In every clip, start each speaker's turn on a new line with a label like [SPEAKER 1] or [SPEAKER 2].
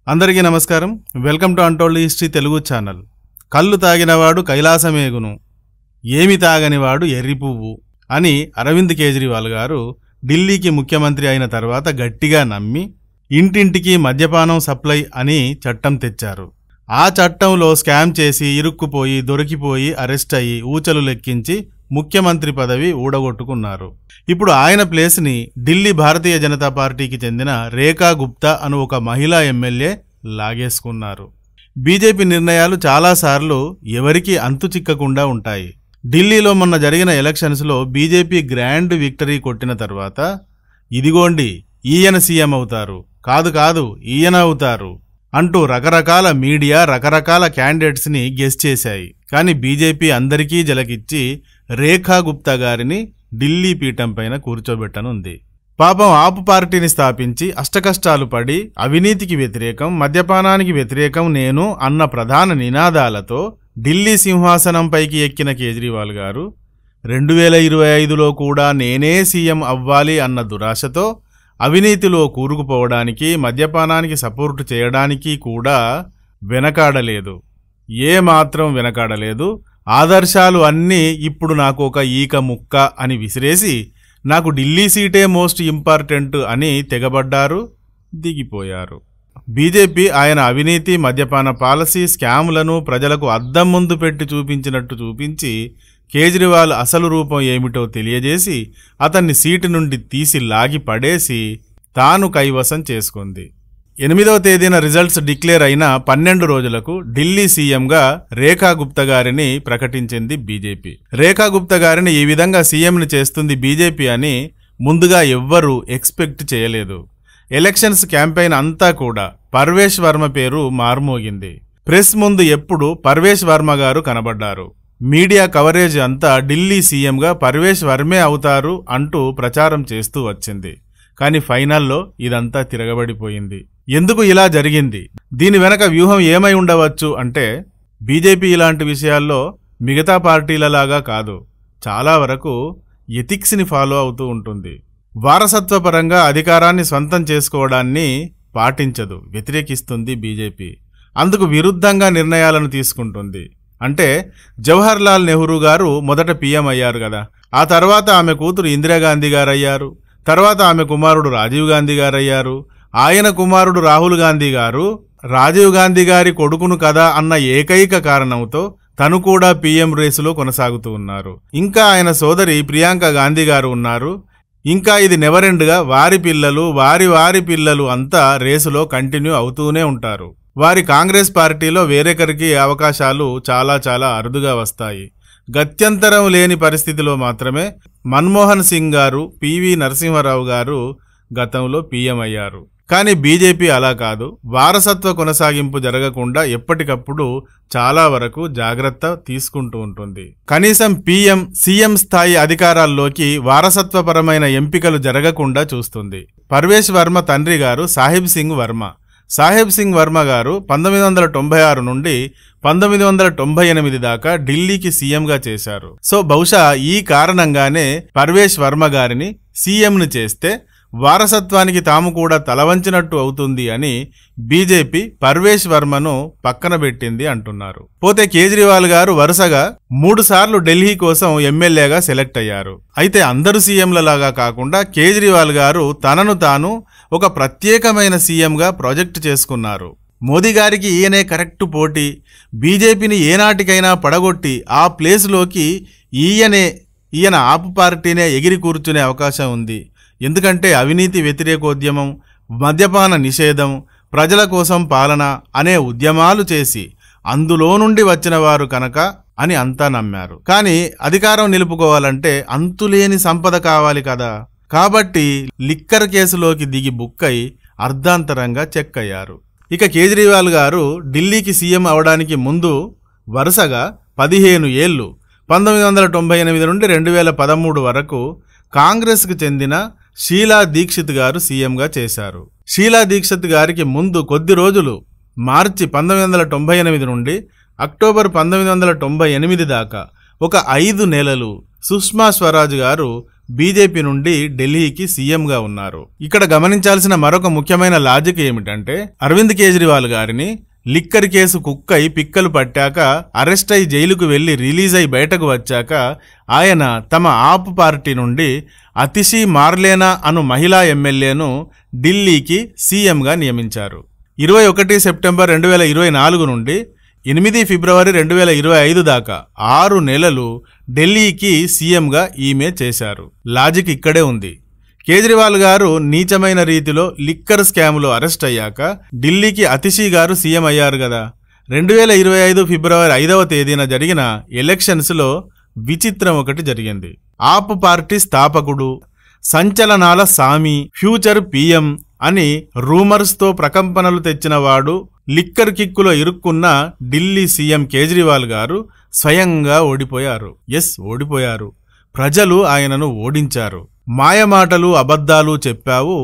[SPEAKER 1] అందరికీ నమస్కారం. Welcome to untold history Telugu channel. కళ్ళు తాగినవాడు కైలాసమేగును, ఏమి తాగనివాడు ఎర్రిపువ్వు అని అరవింద్ కేజ్రీవాల్ గారు ఢిల్లీకి ముఖ్యమంత్రి అయిన తర్వాత గట్టిగా నమ్మి ఇంటింటికి మద్యపానం సప్లై అని చట్టం తెచ్చారు. ఆ చట్టంలో స్కామ్ చేసి ఇరుక్కుపోయి దొరికిపోయి అరెస్ట్ అయ్యి ఊచలు లెక్కించి ముఖ్యమంత్రి పదవి ఊడగొట్టుకున్నారు. ఇప్పుడు ఆయన ప్లేస్ని ఢిల్లీ భారతీయ జనతా పార్టీకి చెందిన రేఖా గుప్తా అను ఒక మహిళా ఎమ్మెల్యే లాగేసుకున్నారు. బీజేపీ నిర్ణయాలు చాలాసార్లు ఎవరికీ అంతు చిక్కకుండా ఉంటాయి. ఢిల్లీలో మొన్న జరిగిన ఎలక్షన్స్లో బీజేపీ గ్రాండ్ విక్టరీ కొట్టిన తర్వాత ఇదిగోండి ఈయన సీఎం అవుతారు, కాదు ఈయన అవుతారు అంటూ రకరకాల మీడియా రకరకాల క్యాండిడేట్స్ని గెస్ చేశాయి. కానీ బీజేపీ అందరికీ జలకిచ్చి రేఖా గుప్తా గారిని ఢిల్లీ పీఠం పైన కూర్చోబెట్టనుంది. పాపం ఆపు పార్టీని స్థాపించి అష్టకష్టాలు పడి అవినీతికి వ్యతిరేకం, మద్యపానానికి వ్యతిరేకం నేను అన్న ప్రధాన నినాదాలతో ఢిల్లీ సింహాసనంపైకి ఎక్కిన కేజ్రీవాల్ గారు 2025లో కూడా నేనే సీఎం అవ్వాలి అన్న దురాశతో అవినీతిలో కూరుకుపోవడానికి, మద్యపానానికి సపోర్టు చేయడానికి కూడా వెనకాడలేదు. ఏమాత్రం వెనకాడలేదు. ఆదర్శాలు అన్నీ ఇప్పుడు నాకు ఒక ఈక ముక్క అని విసిరేసి నాకు ఢిల్లీ సీటే మోస్ట్ ఇంపార్టెంట్ అని తెగబడ్డారు, దిగిపోయారు. బీజేపీ ఆయన అవినీతి మద్యపాన పాలసీ స్కాములను ప్రజలకు అద్దం ముందు పెట్టి చూపించినట్టు చూపించి కేజ్రీవాల్ అసలు రూపం ఏమిటో తెలియజేసి అతన్ని సీటు నుండి తీసి లాగి పడేసి తాను కైవసం చేసుకుంది. 8వ తేదీన రిజల్ట్స్ డిక్లేర్ అయిన 12 రోజులకు ఢిల్లీ సీఎంగా రేఖా గుప్తా గారిని ప్రకటించింది బీజేపీ. రేఖా గుప్తా గారిని ఈ విధంగా సీఎంని చేస్తుంది బీజేపీ అని ముందుగా ఎవ్వరూ ఎక్స్పెక్ట్ చేయలేదు. ఎలక్షన్స్ క్యాంపెయిన్ అంతా కూడా పర్వేష్ వర్మ పేరు మార్మోగింది. ప్రెస్ ముందు ఎప్పుడు పర్వేష్ వర్మ గారు కనబడ్డారు. మీడియా కవరేజ్ అంతా ఢిల్లీ సీఎంగా పర్వేష్ వర్మే అవుతారు అంటూ ప్రచారం చేస్తూ వచ్చింది. కానీ ఫైనల్లో ఇదంతా తిరగబడిపోయింది. ఎందుకు ఇలా జరిగింది? దీని వెనక వ్యూహం ఏమై ఉండవచ్చు అంటే, బీజేపీ ఇలాంటి విషయాల్లో మిగతా పార్టీలలాగా కాదు, చాలా వరకు ఎథిక్స్ని ఫాలో అవుతూ ఉంటుంది. వారసత్వపరంగా అధికారాన్ని స్వంతం చేసుకోవడాన్ని పాటించదు, వ్యతిరేకిస్తుంది బీజేపీ. అందుకు విరుద్ధంగా నిర్ణయాలను తీసుకుంటుంది. అంటే జవహర్ లాల్ నెహ్రూ గారు మొదట పీఎం అయ్యారు కదా, ఆ తర్వాత ఆమె కూతురు ఇందిరాగాంధీ గారయ్యారు, తర్వాత ఆమె కుమారుడు రాజీవ్ గాంధీ గారయ్యారు, ఆయన కుమారుడు రాహుల్ గాంధీ గారు రాజీవ్ గాంధీ గారి కొడుకును కదా అన్న ఏకైక కారణంతో తను కూడా పీఎం రేసులో కొనసాగుతూ ఉన్నారు. ఇంకా ఆయన సోదరి ప్రియాంక గాంధీ గారు ఉన్నారు. ఇంకా ఇది నెవరెండ్గా వారి పిల్లలు వారి పిల్లలు అంతా రేసులో కంటిన్యూ అవుతూనే ఉంటారు. వారి కాంగ్రెస్ పార్టీలో వేరొకరికి అవకాశాలు చాలా అరుదుగా వస్తాయి. గత్యంతరం లేని పరిస్థితిలో మాత్రమే మన్మోహన్ సింగ్ గారు, పివి నరసింహారావు గారు గతంలో పీఎం అయ్యారు. కానీ బీజేపీ అలా కాదు. వారసత్వ కొనసాగింపు జరగకుండా ఎప్పటికప్పుడు చాలా వరకు జాగ్రత్త తీసుకుంటూ ఉంటుంది. కనీసం పీఎం, సీఎం స్థాయి అధికారాల్లోకి వారసత్వపరమైన ఎంపికలు జరగకుండా చూస్తుంది. పర్వేష్ వర్మ తండ్రి గారు సాహిబ్ సింగ్ వర్మ గారు 1996 నుండి 1998 దాకా ఢిల్లీకి సీఎంగా చేశారు. సో బహుశా ఈ కారణంగానే పర్వేష్ వర్మ గారిని సీఎంను చేస్తే వారసత్వానికి తాము కూడా తలవంచినట్టు అవుతుంది అని బీజేపీ పర్వేష్ వర్మను పక్కన పెట్టింది అంటున్నారు. పోతే కేజ్రీవాల్ గారు వరుసగా 3 సార్లు ఢిల్లీ కోసం ఎమ్మెల్యేగా సెలెక్ట్ అయ్యారు. అయితే అందరు సీఎంలలాగా కాకుండా కేజ్రీవాల్ గారు తనను తాను ఒక ప్రత్యేకమైన సీఎంగా ప్రాజెక్ట్ చేసుకున్నారు. మోదీ గారికి ఈయనే కరెక్ట్ పోటీ. బీజేపీని ఏనాటికైనా పడగొట్టి ఆ ప్లేస్లోకి ఈయన ఆపు పార్టీనే ఎగిరి కూర్చునే అవకాశం ఉంది. ఎందుకంటే అవినీతి వ్యతిరేకోద్యమం, మద్యపాన నిషేధం, ప్రజల కోసం పాలన అనే ఉద్యమాలు చేసి అందులో నుండి వచ్చిన వారు కనుక అని అంతా నమ్మారు. కానీ అధికారం నిలుపుకోవాలంటే అంతులేని సంపద కావాలి కదా. కాబట్టి లిక్కర్ కేసులోకి దిగి బుక్కై అర్ధాంతరంగా చెక్ అయ్యారు. ఇక కేజ్రీవాల్ గారు ఢిల్లీకి సీఎం అవడానికి ముందు వరుసగా 15 ఏళ్లు 1998 నుండి 2013 వరకు కాంగ్రెస్కు చెందిన షీలా దీక్షిత్ గారు సీఎంగా చేశారు. షీలా దీక్షిత్ గారికి ముందు కొద్ది రోజులు మార్చి 1998 నుండి అక్టోబర్ 1998 దాకా ఒక 5 నెలలు సుష్మా స్వరాజ్ గారు బీజేపీ నుండి ఢిల్లీకి సీఎంగా ఉన్నారు. ఇక్కడ గమనించాల్సిన మరొక ముఖ్యమైన లాజిక్ ఏమిటంటే అరవింద్ కేజ్రీవాల్ గారిని లిక్కర్ కేసు కుక్కై పిక్కలు పట్టాక అరెస్ట్ అయి జైలుకు వెళ్లి రిలీజ్ అయి బయటకు వచ్చాక ఆయన తమ ఆప్ పార్టీ నుండి అతిషి మార్లేనా అను మహిళా ఎమ్మెల్యేను ఢిల్లీకి సీఎంగా నియమించారు. 21 సెప్టెంబర్ 2024 నుండి 8 ఫిబ్రవరి 2025 దాకా 6 నెలలు ఢిల్లీకి సీఎంగా ఈమె చేశారు. లాజిక్ ఇక్కడే ఉంది. కేజ్రీవాల్ గారు నీచమైన రీతిలో లిక్కర్ స్కామ్లో అరెస్ట్ అయ్యాక ఢిల్లీకి అతిషి గారు సీఎం అయ్యారు కదా. 2025 ఫిబ్రవరి 5వ తేదీన జరిగిన ఎలక్షన్స్లో విచిత్రం ఒకటి జరిగింది. ఆప్ పార్టీ స్థాపకుడు, సంచలనాల సామి, ఫ్యూచర్ పీఎం అని రూమర్స్తో ప్రకంపనలు తెచ్చినవాడు, లిక్కర్ కిక్కులో ఇరుక్కున్న ఢిల్లీ సీఎం కేజ్రీవాల్ గారు స్వయంగా ఓడిపోయారు. ఓడిపోయారు. ప్రజలు ఆయనను ఓడించారు. మాయమాటలు అబద్ధాలు చెప్పావు,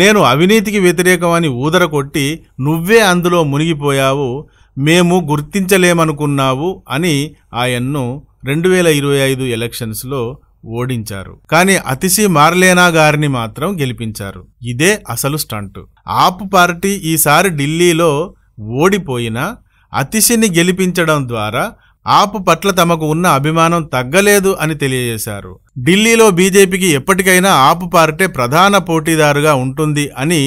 [SPEAKER 1] నేను అవినీతికి వ్యతిరేకమని ఊదరకొట్టి నువ్వే అందులో మునిగిపోయావు, మేము గుర్తించలేమనుకున్నావు అని ఆయన్ను 2025 ఎలక్షన్స్లో ఓడించారు. కానీ అతిషి మార్లేనా గారిని మాత్రం గెలిపించారు. ఇదే అసలు స్టంట్. ఆప్ పార్టీ ఈసారి ఢిల్లీలో ఓడిపోయినా అతిషిని గెలిపించడం ద్వారా ఆప్ పట్ల తమకు ఉన్న అభిమానం తగ్గలేదు అని తెలియజేశారు. ఢిల్లీలో బీజేపీకి ఎప్పటికైనా ఆప్ పార్టీ ప్రధాన పోటీదారుగా ఉంటుంది అని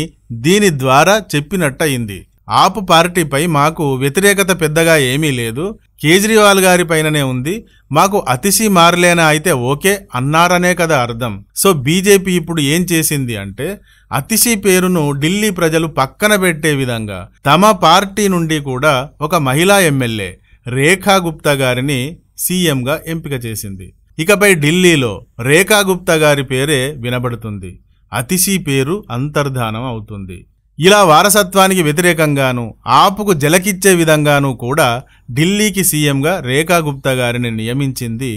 [SPEAKER 1] దీని ద్వారా చెప్పినట్టయింది. ఆప్ పార్టీపై మాకు వ్యతిరేకత పెద్దగా ఏమీ లేదు, కేజ్రీవాల్ గారి పైననే ఉంది, మాకు అతిషి మార్లేనా అయితే ఓకే అన్నారనే కదా అర్థం. సో బీజేపీ ఇప్పుడు ఏం చేసింది అంటే అతిషి పేరును ఢిల్లీ ప్రజలు పక్కన పెట్టే విధంగా తమ పార్టీ నుండి కూడా ఒక మహిళా ఎమ్మెల్యే రేఖా గుప్తా గారిని సీఎంగా ఎంపిక చేసింది. ఇకపై ఢిల్లీలో రేఖా గుప్తా గారి పేరే వినబడుతుంది. అతిషి పేరు అంతర్ధానం అవుతుంది. ఇలా వారసత్వానికి వ్యతిరేకంగాను ఆపుకు జలకిచ్చే విధంగానూ కూడా ఢిల్లీకి సీఎంగా రేఖా గుప్తా గారిని నియమించింది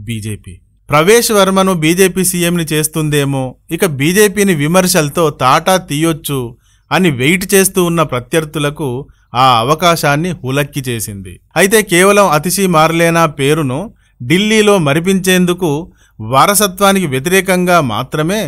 [SPEAKER 1] బీజేపీ. ప్రవేశ్ వర్మను బీజేపీ సీఎంని చేస్తుందేమో, ఇక బీజేపీని విమర్శలతో తాటా తీయొచ్చు అని వెయిట్ చేస్తూ ఉన్న ప్రత్యర్థులకు ఆ అవకాశాన్ని హులక్కి చేసింది. అయితే కేవలం అతిషి మార్లేనా పేరును ఢిల్లీలో మరిపించేందుకు వారసత్వానికి వ్యతిరేకంగా మాత్రమే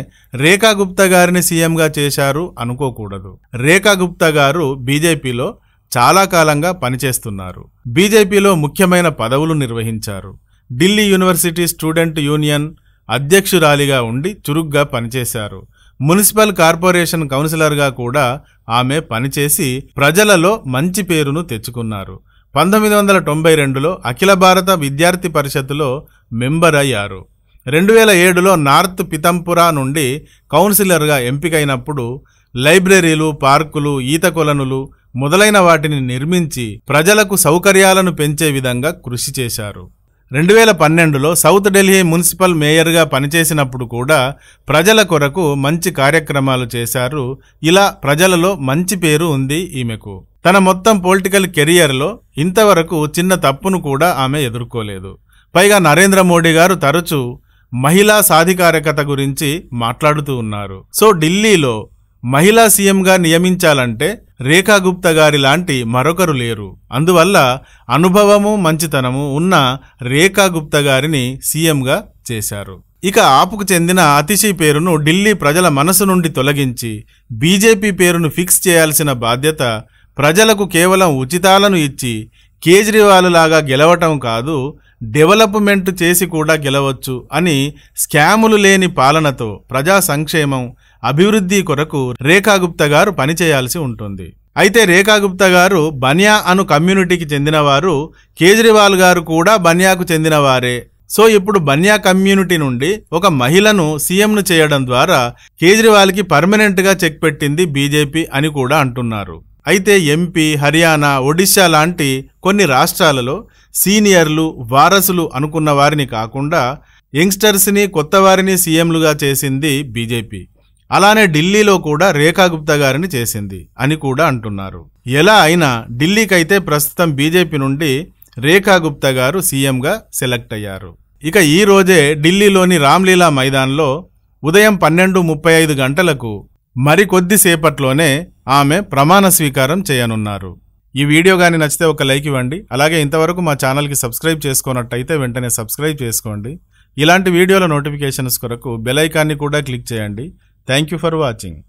[SPEAKER 1] రేఖా గుప్తా గారిని సీఎంగా చేశారు అనుకోకూడదు. రేఖా గుప్తా గారు బీజేపీలో చాలా కాలంగా పనిచేస్తున్నారు. బీజేపీలో ముఖ్యమైన పదవులు నిర్వహించారు. ఢిల్లీ యూనివర్సిటీ స్టూడెంట్ యూనియన్ అధ్యక్షురాలిగా ఉండి చురుగ్గా పనిచేశారు. మున్సిపల్ కార్పొరేషన్ కౌన్సిలర్గా కూడా ఆమె పనిచేసి ప్రజలలో మంచి పేరును తెచ్చుకున్నారు. 1992లో అఖిల భారత విద్యార్థి పరిషత్తులో మెంబర్ అయ్యారు. 2007లో నార్త్ పితంపురా నుండి కౌన్సిలర్గా ఎంపికైనప్పుడు లైబ్రరీలు, పార్కులు, ఈత కొలనులు మొదలైన వాటిని నిర్మించి ప్రజలకు సౌకర్యాలను పెంచే విధంగా కృషి చేశారు. 2012లో సౌత్ ఢిల్లీ మున్సిపల్ మేయర్గా పనిచేసినప్పుడు కూడా ప్రజల కొరకు మంచి కార్యక్రమాలు చేశారు. ఇలా ప్రజలలో మంచి పేరు ఉంది ఈమెకు. తన మొత్తం పొలిటికల్ కెరియర్లో ఇంతవరకు చిన్న తప్పును కూడా ఆమె ఎదుర్కోలేదు. పైగా నరేంద్ర మోడీ గారు తరచూ మహిళా సాధికారకత గురించి మాట్లాడుతూ ఉన్నారు. సో ఢిల్లీలో మహిళా సీఎంగా నియమించాలంటే రేఖా గుప్తా గారి లాంటి మరొకరు లేరు. అందువల్ల అనుభవము మంచితనము ఉన్న రేఖా గుప్తా గారిని సీఎంగా చేశారు. ఇక ఆపుకు చెందిన అతిషి పేరును ఢిల్లీ ప్రజల మనసు నుండి తొలగించి బీజేపీ పేరును ఫిక్స్ చేయాల్సిన బాధ్యత ప్రజలకు కేవలం ఉచితాలను ఇచ్చి కేజ్రీవాల్ లాగా గెలవటం కాదు, డెవలప్మెంట్ చేసి కూడా గెలవచ్చు అని స్కాములు లేని పాలనతో ప్రజా సంక్షేమం, అభివృద్ధి కొరకు రేఖా గుప్తా గారు పనిచేయాల్సి ఉంటుంది. అయితే రేఖా గుప్తా గారు బన్యా అను కమ్యూనిటీకి చెందినవారు, కేజ్రీవాల్ గారు కూడా బన్యాకు చెందినవారే. సో ఇప్పుడు బన్యా కమ్యూనిటీ నుండి ఒక మహిళను సీఎంను చేయడం ద్వారా కేజ్రీవాల్కి పర్మనెంట్గా చెక్ పెట్టింది బీజేపీ అని కూడా అంటున్నారు. అయితే ఎంపీ, హర్యానా, ఒడిశా లాంటి కొన్ని రాష్ట్రాలలో సీనియర్లు, వారసులు అనుకున్న వారిని కాకుండా యంగ్స్టర్స్ని, కొత్త వారిని సీఎంలుగా చేసింది బీజేపీ. అలానే ఢిల్లీలో కూడా రేఖా గుప్తా గారిని చేసింది అని కూడా అంటున్నారు. ఎలా అయినా ఢిల్లీకైతే ప్రస్తుతం బీజేపీ నుండి రేఖా గుప్తా గారు సీఎంగా సెలెక్ట్ అయ్యారు. ఇక ఈ రోజే ఢిల్లీలోని రామ్లీలా మైదాన్లో ఉదయం 12:35 గంటలకు మరికొద్దిసేపట్లోనే ఆమె ప్రమాణ స్వీకారం చేయనున్నారు. ఈ వీడియో కానీ నచ్చితే ఒక లైక్ ఇవ్వండి. అలాగే ఇంతవరకు మా ఛానల్కి సబ్స్క్రైబ్ చేసుకోనట్టయితే వెంటనే సబ్స్క్రైబ్ చేసుకోండి. ఇలాంటి వీడియోల నోటిఫికేషన్స్ కొరకు బెల్ ఐకాన్ని కూడా క్లిక్ చేయండి. Thank you for watching.